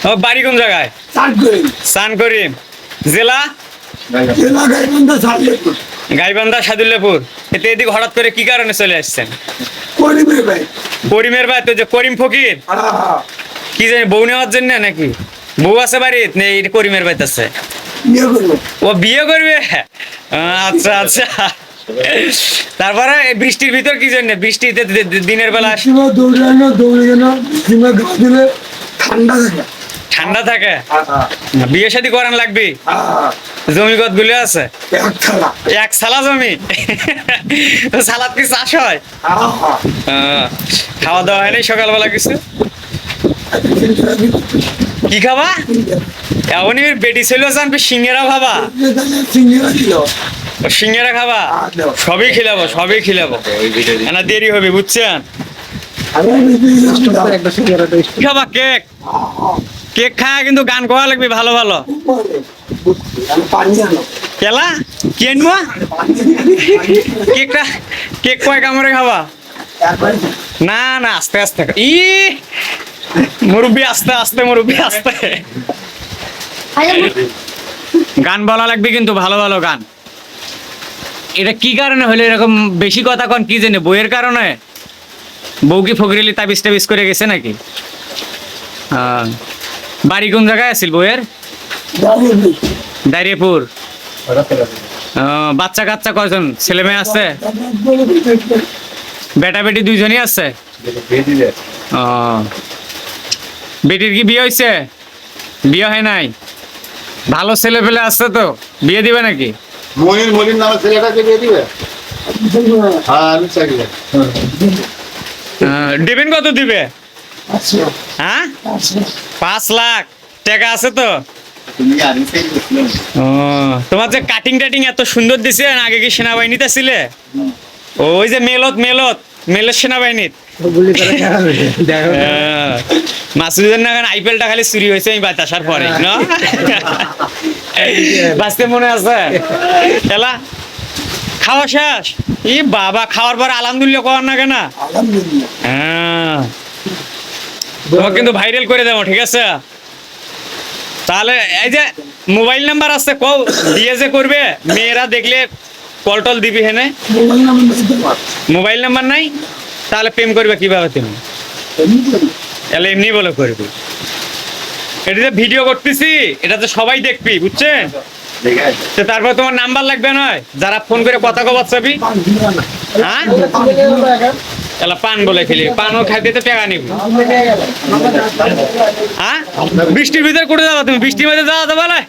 ও বাড়ি কোন জায়গায়? সানকরিম। জেলা? গাইবান্ধা সাদুল্লাপুর। এতে এদিকে হঠাৎ করে কি কারণে চলে আসছেন? করিমের ভাই তো যে করিম ফকির কি জানি বউ নেওয়ার জন্য নাকি? বউ আছে বাড়িতে নেই? করিমের ভাই আছে, ও বিয়ে করবে। আচ্ছা আচ্ছা। তারপরে বৃষ্টির ভিতর কি জন্য? বৃষ্টিতে দিনের বেলা ঠান্ডা থাকে। বিয়ে শাদী করান লাগবে। জমি কত গুলো আছে? এক সালা জমি। সালাদ কি চাষ হয়? খাওয়া দাওয়া হয়নি সকালবেলা কিছু? কি খাবা? এমনই বেটি ছিল জানবি সিঙ্গেরা খাবা? সিঙ্গেরা খাবা? সবই খিলাবো, সবই খিলাবো। না দেরি হবে বুঝছেন? খাবা কেক? কেক খায় কিন্তু গান করা লাগবে ভালো ভালো। কেলা কি আনবো? কেকটা কেক কয় কামড়ে খাবা? না না আস্তে আস্তে। ই মুরব্বী আস্তে আস্তে, মুরব্বী আস্তে। গান বলা লাগবে কিন্তু ভালো ভালো গান। এটা কি কারণে হলো এরকম বেশি কথা কন কি জানে? বইয়ের কারণে? বউ কি ফকরিলি তাবিজ টাবিজ করে গেছে নাকি? বাড়ি কোন জায়গায় আছিল বউয়ের? দাইরেপুর। বাচ্চা কাচ্চা কয়জন? ছেলে মেয়ে আছে? বেটা বেটি দুইজনই আছে? বেটির কি বিয়ে হয়েছে? বিয়ে হয় নাই? ভালো ছেলে পেলে আছে তো, বিয়ে দিবে নাকি? মনির নামে ছেলেটাকে বিয়ে দিবে? দিবেন কত দিবে? হ্যাঁ 5 লাখ টাকা আছে তো? তোমার যে কাটিং টাটিং এত সুন্দর দিছে, আগে কি সেনাবাহিনীতে ছিলে? ওই যে মেলত সেনাবাহিনীর মাসুদের না আইপিএলটা খালি চুরি হয়েছে আমি বাড়িতে আসার পরে না বাঁচতে মনে আছে? খেলা খাওয়া শেষ? ই বাবা খাওয়ার পর আলহামদুলিল্লাহ কর না কেন? হ্যাঁ তোমাকে কিন্তু ভাইরাল করে দেবো, ঠিক আছে? তাহলে এই যে মোবাইল নাম্বার আছে কও, বিয়ে যে করবে মেয়েরা দেখলে কল টল দিবি হেনে? মোবাইল নাম্বার নাই? তাহলে প্রেম করবে কিভাবে তুমি? তাহলে এমনি বলে করবি। এটা যে ভিডিও করতেছি এটা তো সবাই দেখবি বুঝছেন? তারপর তোমার নাম্বার লাগবে নয়, যারা ফোন করে কথা কবার চাবি। হ্যাঁ তাহলে পান বলে খেলি, পানও খাইতে তো টাকা নিবি। হ্যাঁ বৃষ্টির ভিতরে করে যাবা তুমি? বৃষ্টির মধ্যে যাওয়া তো বলে